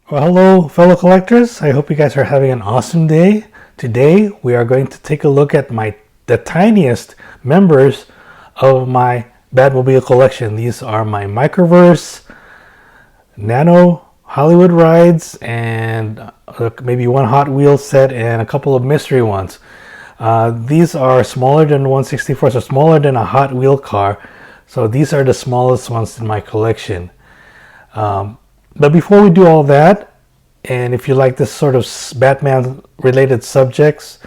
Well, hello, fellow collectors. I hope you guys are having an awesome day. Today, we are going to take a look at the tiniest members of my Batmobile collection. These are my Microverse, Nano, Hollywood rides, and maybe one Hot Wheels set and a couple of mystery ones. These are smaller than 1/64, so smaller than a Hot Wheel car. So these are the smallest ones in my collection. But before we do all that, and if you like this sort of Batman related subjects,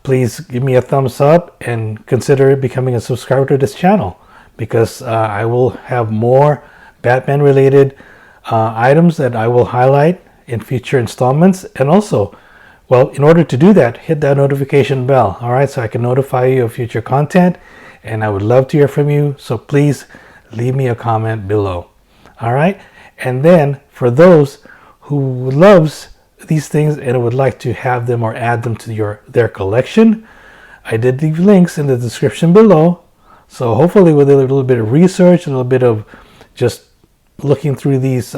please give me a thumbs up and consider becoming a subscriber to this channel, because I will have more Batman related items that I will highlight in future installments. And also, well, in order to do that, hit that notification bell, all right, so I can notify you of future content. And I would love to hear from you, so please leave me a comment below, all right. And then for those who loves these things and would like to have them or add them to their collection, I did leave links in the description below. So hopefully with a little bit of research, a little bit of just looking through these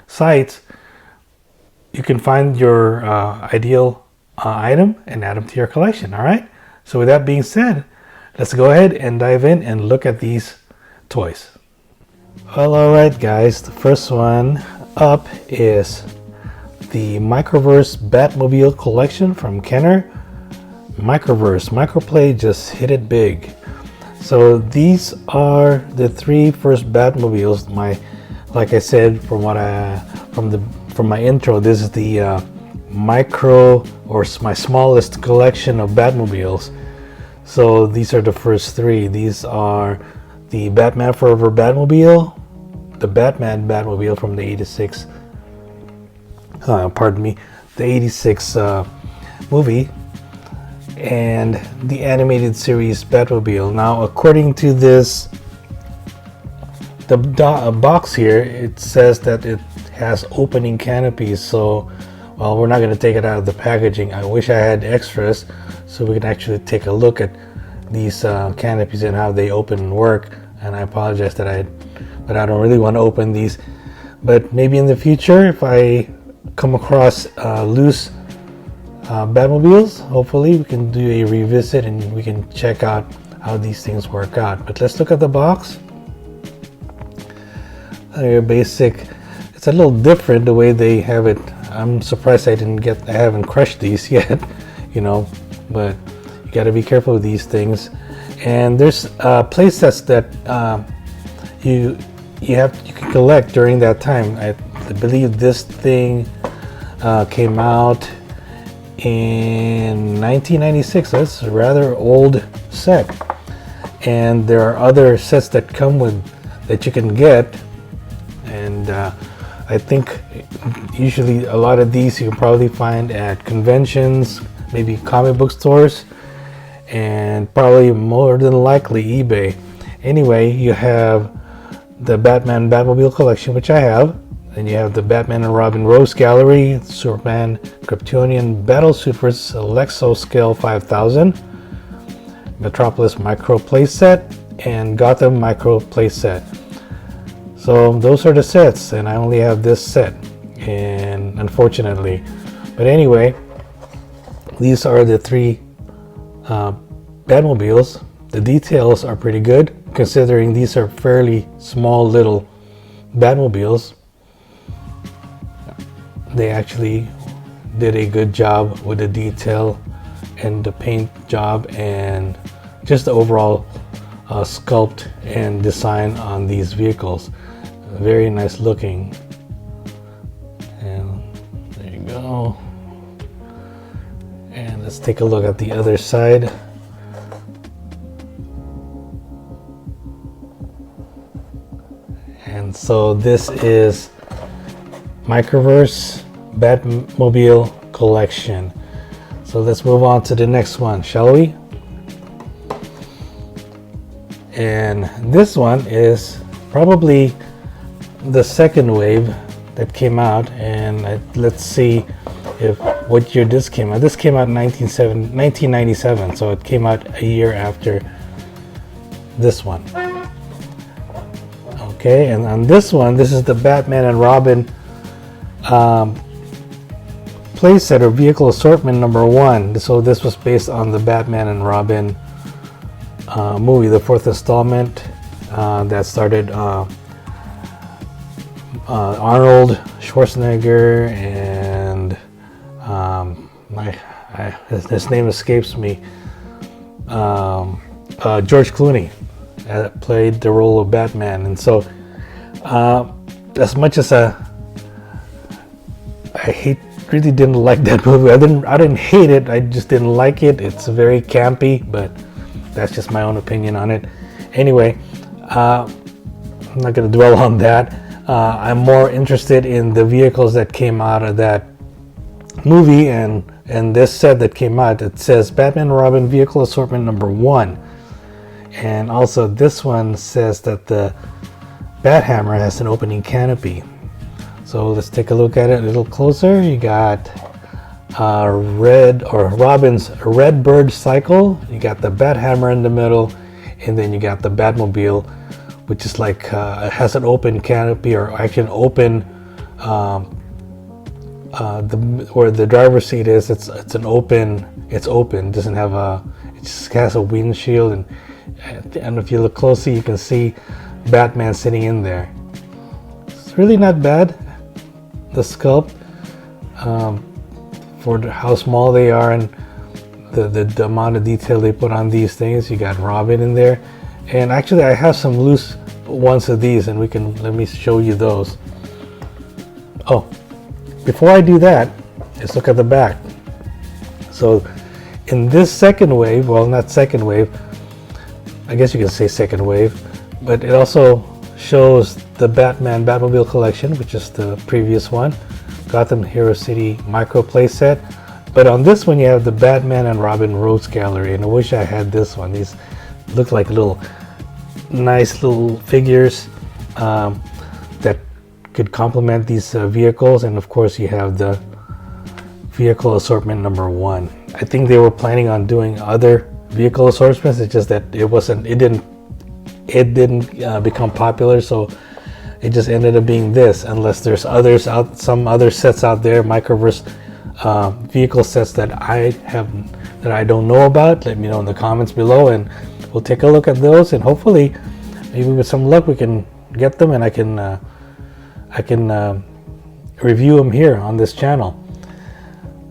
sites, you can find your ideal item and add them to your collection, all right. So with that being said, let's go ahead and dive in and look at these toys. Well, alright guys, the first one up is the Microverse Batmobile collection from Kenner. Microverse, Microplay just hit it big. So these are the three first Batmobiles. Like I said, from my intro, this is the my smallest collection of Batmobiles. So these are the first three. These are the Batman Forever Batmobile, the Batman Batmobile from the 86, the 86 movie, and the animated series Batmobile. Now, according to this, the box here, it says that it has opening canopies. So, well, we're not going to take it out of the packaging. I wish I had extras so we can actually take a look at these canopies and how they open and work. And I apologize but I don't really want to open these. But maybe in the future, if I come across loose Batmobiles, hopefully we can do a revisit and we can check out how these things work out. But let's look at the box. Your basic, it's a little different the way they have it. I'm surprised I haven't crushed these yet, you know, but you got to be careful with these things. And there's playsets that you can collect during that time. I believe this thing came out in 1996. That's a rather old set. And there are other sets that come with that you can get. And I think usually a lot of these you can probably find at conventions, maybe comic book stores, and probably more than likely eBay. Anyway, you have the Batman Batmobile collection, which I have. Then you have the Batman and Robin Rose Gallery, Superman Kryptonian Battlesuit vs. Lexo Scale 5000, Metropolis Micro Playset, and Gotham Micro Playset. So those are the sets, and I only have this set, and unfortunately. But anyway, these are the three Batmobiles. The details are pretty good, considering these are fairly small little Batmobiles. They actually did a good job with the detail and the paint job and just the overall sculpt and design on these vehicles. Very nice looking. And there you go. And let's take a look at the other side. And so this is Microverse Batmobile collection. So let's move on to the next one, shall we? And this one is probably the second wave that came out, and let's see what year this came out. This came out in 1997, so it came out a year after this one. Okay, and on this one, this is the Batman and Robin Playset or vehicle assortment number 1. So this was based on the Batman and Robin movie, the 4th installment that started Arnold Schwarzenegger and his name escapes me. George Clooney played the role of Batman, and so as much as really didn't like that movie. I didn't hate it. I just didn't like it. It's very campy, but that's just my own opinion on it. Anyway, I'm not going to dwell on that. I'm more interested in the vehicles that came out of that movie and this set that came out. It says Batman and Robin Vehicle Assortment number 1. And also this one says that the Bathammer has an opening canopy. So let's take a look at it a little closer. You got Robin's Red Bird cycle. You got the Bathammer in the middle, and then you got the Batmobile, which is like has an open canopy, or actually an open where the driver's seat is. It's open. It doesn't have it just has a windshield, and if you look closely, you can see Batman sitting in there. It's really not bad. The sculpt for how small they are and the amount of detail they put on these things. You got Robin in there, and actually I have some loose ones of these, and let me show you those. Oh, before I do that, let's look at the back. So in this second wave, well, not second wave, I guess you can say second wave, but it also shows the Batman Batmobile collection, which is the previous one, Gotham Hero City Micro Playset. But on this one, you have the Batman and Robin Rogues Gallery, and I wish I had this one. These look like nice little figures that could complement these vehicles. And of course, you have the vehicle assortment number 1. I think they were planning on doing other vehicle assortments. It's just that it didn't become popular, so it just ended up being this, unless there's some other sets out there, Microverse vehicle sets that I don't know about. Let me know in the comments below, and we'll take a look at those, and hopefully maybe with some luck we can get them, and I can review them here on this channel.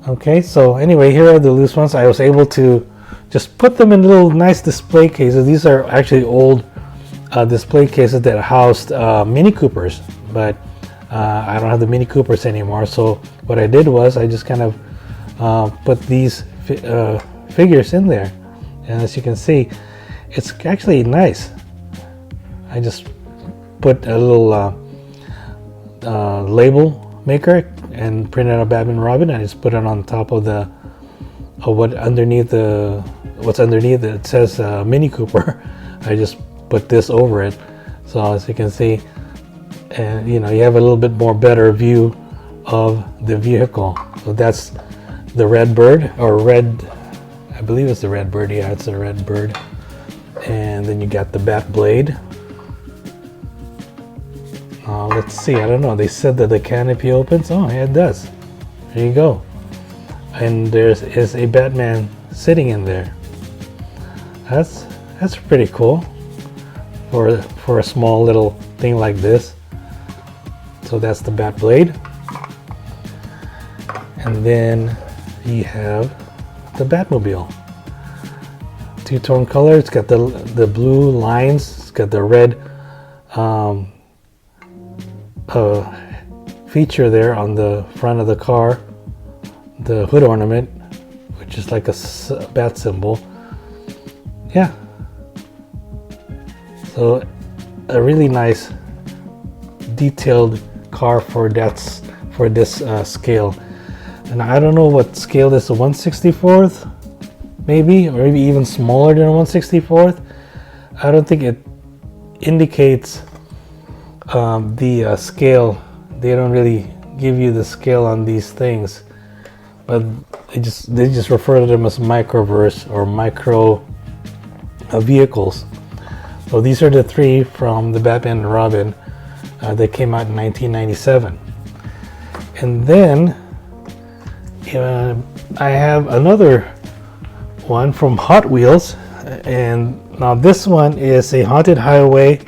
Okay, so anyway, here are the loose ones. I was able to just put them in little nice display cases. These are actually old display cases that housed Mini Coopers, but I don't have the Mini Coopers anymore. So what I did was I just kind of put these figures in there, and as you can see, it's actually nice. I just put a little label maker and printed out Batman and Robin. I just put it on top of what's underneath it. It says Mini Cooper. I just put this over it, so as you can see, and you have a little bit more better view of the vehicle. So that's the Red Bird, or Red, I believe it's the Red Bird. Yeah, it's the Red Bird. And then you got the Bat Blade. Let's see, I don't know, they said that the canopy opens. Oh yeah, it does. There you go. And there is a Batman sitting in there. That's pretty cool for a small little thing like this. So that's the Bat Blade. And then you have the Batmobile. Two-tone color. It's got the blue lines. It's got the red feature there on the front of the car. The hood ornament, which is like a bat symbol. Yeah. So a really nice detailed car for this scale. And I don't know what scale this is, a 1/64th maybe, or maybe even smaller than a 1/64th. I don't think it indicates the scale. They don't really give you the scale on these things, but they just refer to them as Microverse or micro vehicles. So these are the 3 from the Batman and Robin that came out in 1997. And then I have another one from Hot Wheels, and now this one is a haunted highway,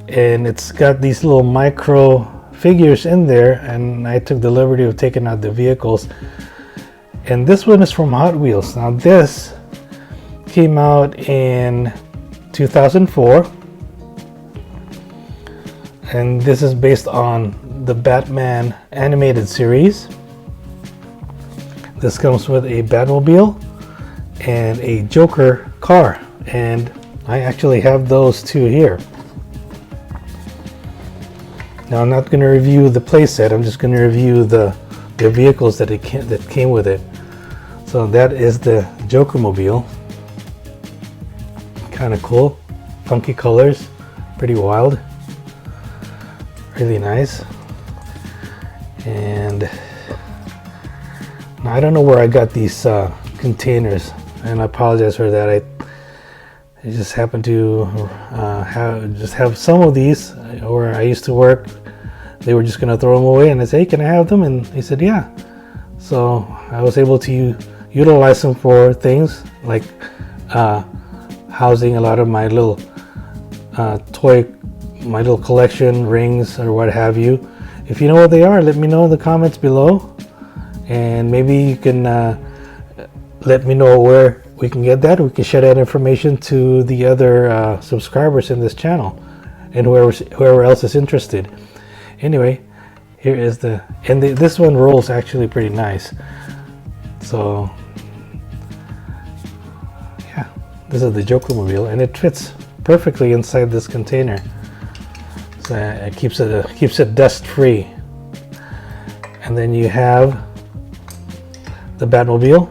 and it's got these little micro figures in there, and I took the liberty of taking out the vehicles. And this one is from Hot Wheels. Now this came out in 2004, and this is based on the Batman animated series. This comes with a Batmobile and a Joker car, and I actually have those two here. Now I'm not going to review the playset, I'm just going to review the vehicles that came with it. So that is the Joker mobile. Kind of cool, funky colors, pretty wild, really nice. And I don't know where I got these containers, and I apologize for that. I just happened to have some of these where I used to work. They were just gonna throw them away, and I said, "Hey, can I have them?" And they said, "Yeah." So I was able to utilize them for things like housing a lot of my little my little collection, rings or what have you. If you know what they are, let me know in the comments below, and maybe you can let me know where we can get that. We can share that information to the other subscribers in this channel, and whoever else is interested. Anyway, here is this one rolls actually pretty nice. So yeah, this is the Joker mobile, and it fits perfectly inside this container. So it keeps it dust free. And then you have the Batmobile.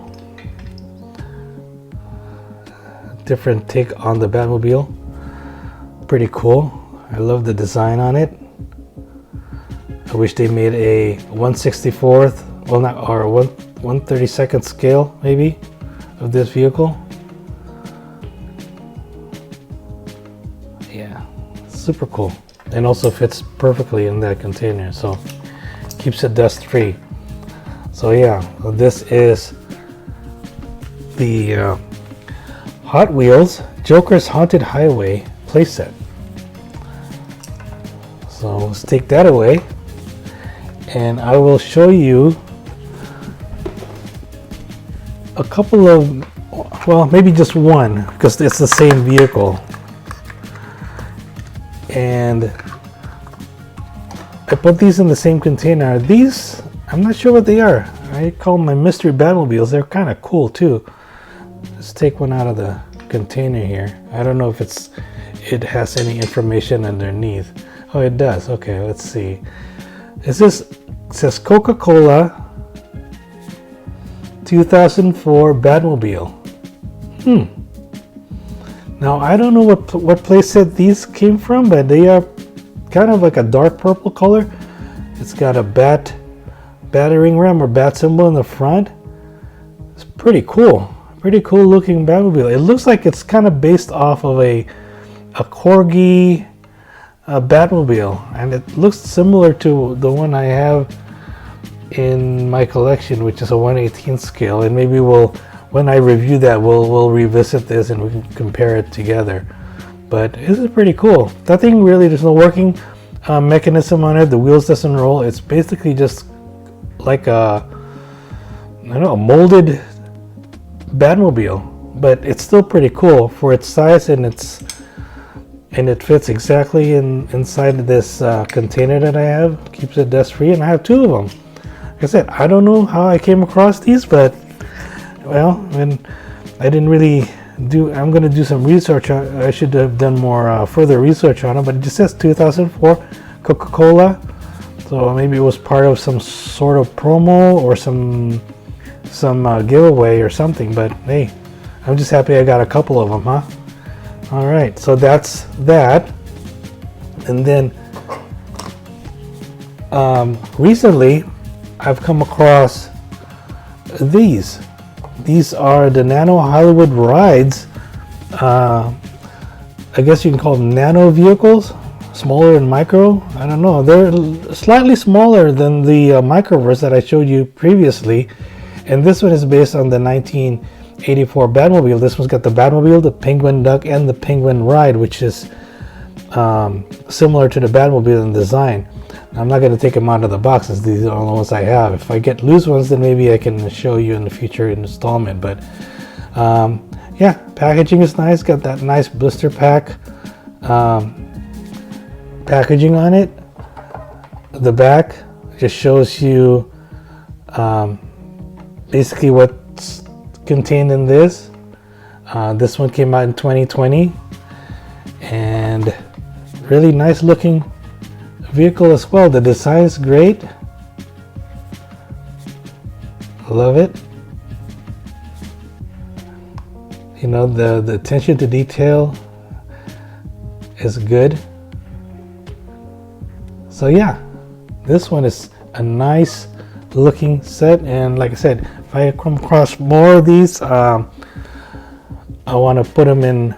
Different take on the Batmobile. Pretty cool. I love the design on it. I wish they made a 1/64th, well, not, or 1/32nd scale maybe of this vehicle. Yeah, super cool, and also fits perfectly in that container, so keeps it dust free. So yeah, this is the Hot Wheels Joker's Haunted Highway playset. So let's take that away, and I will show you a couple of, well, maybe just one, because it's the same vehicle. And I put these in the same container. These, I'm not sure what they are. I call them my mystery Batmobiles. They're kind of cool too. Let's take one out of the container here. I don't know if it has any information underneath. Oh, it does. Okay, let's see. It says Coca-Cola 2004 Batmobile. Now I don't know what playset these came from, but they are kind of like a dark purple color. It's got a battering ram or bat symbol in the front. It's pretty cool. Pretty cool looking Batmobile. It looks like it's kind of based off of a Corgi Batmobile, and it looks similar to the one I have in my collection, which is a 1/18 scale. And maybe when I review that, we'll revisit this and we can compare it together. But this is pretty cool. Nothing really, there's no working mechanism on it. The wheels doesn't roll. It's basically just like a molded Batmobile, but it's still pretty cool for its size, and it fits exactly inside this container that I have. Keeps it dust free, and I have two of them. Like I said, I don't know how I came across these, but well, I didn't really I'm going to do some research. I should have done more further research on it, but it just says 2004 Coca-Cola. So maybe it was part of some sort of promo or some giveaway or something. But hey, I'm just happy I got a couple of them, huh? All right, so that's that. And then recently I've come across these. These are the Nano Hollywood Rides. I guess you can call them Nano vehicles. Smaller than Micro? I don't know. They're slightly smaller than the Microverse that I showed you previously. And this one is based on the 1984 Batmobile. This one's got the Batmobile, the Penguin Duck, and the Penguin Ride, which is similar to the Batmobile in design. I'm not going to take them out of the boxes. These are the ones I have. If I get loose ones, then maybe I can show you in the future installment. But yeah, packaging is nice. Got that nice blister pack packaging on it. The back just shows you basically what's contained in this. This one came out in 2020, and really nice looking vehicle as well. The design is great. Love it. You know, the attention to detail is good. So yeah, this one is a nice looking set, and like I said, if I come across more of these, I want to put them in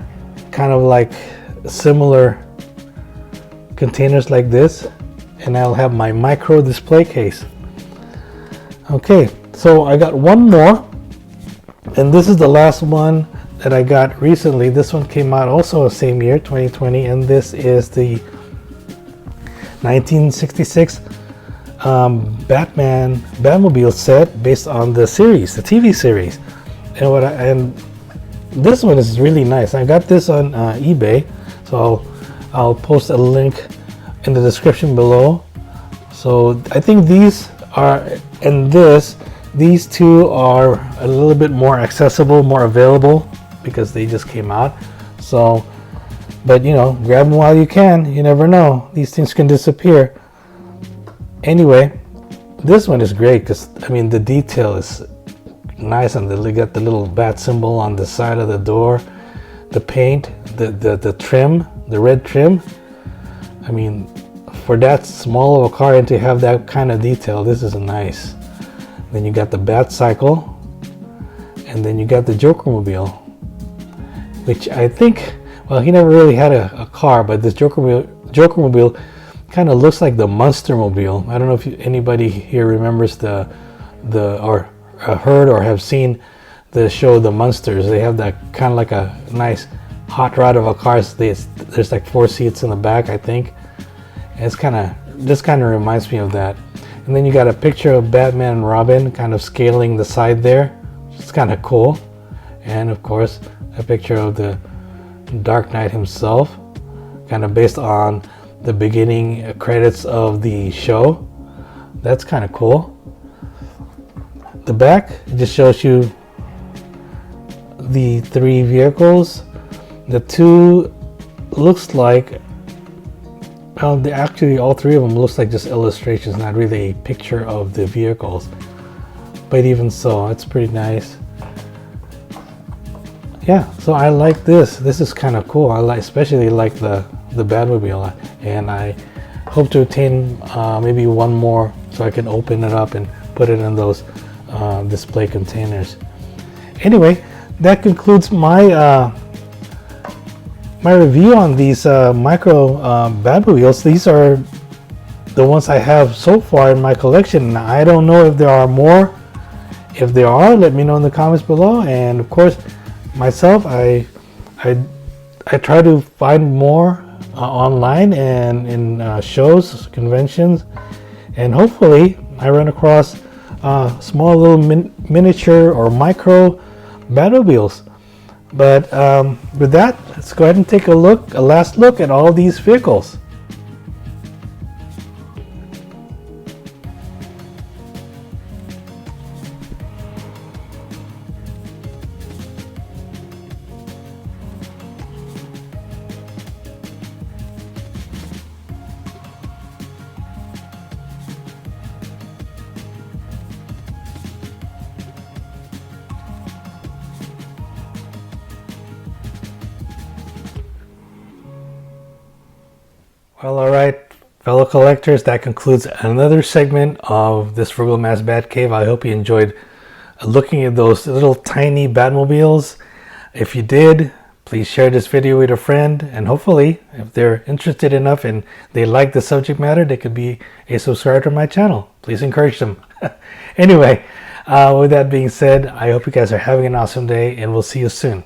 kind of like similar containers like this, and I'll have my micro display case. Okay, so I got one more, and this is the last one that I got recently. This one came out also the same year, 2020, and this is the 1966 Batman Batmobile set based on the series, the TV series. And this one is really nice. I got this on eBay, so I'll post a link in the description below. So I think these are, and these two are a little bit more accessible, more available, because they just came out. So, but you know, grab them while you can. You never know, these things can disappear. Anyway, this one is great because I mean the detail is nice, and they got the little bat symbol on the side of the door, the paint, the trim, the red trim. I mean, for that small of a car and to have that kind of detail, this is nice. Then you got the bat cycle, and then you got the Joker-mobile, which I think, well, he never really had a car, but this Joker-mobile kind of looks like the Monster-mobile. I don't know if anybody here remembers or heard or have seen the show The Munsters. They have that kind of like a nice hot rod of a car. There's like 4 seats in the back, I think. And this kind of reminds me of that. And then you got a picture of Batman and Robin kind of scaling the side there. It's kind of cool. And of course, a picture of the Dark Knight himself, kind of based on the beginning credits of the show. That's kind of cool. The back, it just shows you the 3 vehicles. The 2 looks like, well, actually all 3 of them looks like just illustrations, not really a picture of the vehicles. But even so, it's pretty nice. Yeah, so I like this. This is kind of cool. I especially like the Batmobile, and I hope to obtain maybe one more so I can open it up and put it in those display containers. Anyway, that concludes my my review on these micro Batmobiles. These are the ones I have so far in my collection. I don't know if there are more. If there are, let me know in the comments below. And of course, myself, I try to find more online and in shows, conventions, and hopefully I run across small little miniature or micro Batmobiles. But with that, let's go ahead and take a last look at all these vehicles. Well, alright, fellow collectors, that concludes another segment of this Frugal Man's Bat Cave. I hope you enjoyed looking at those little tiny Batmobiles. If you did, Please share this video with a friend, and hopefully, if they're interested enough and they like the subject matter, they could be a subscriber to my channel. Please encourage them. Anyway, with that being said, I hope you guys are having an awesome day, and we'll see you soon.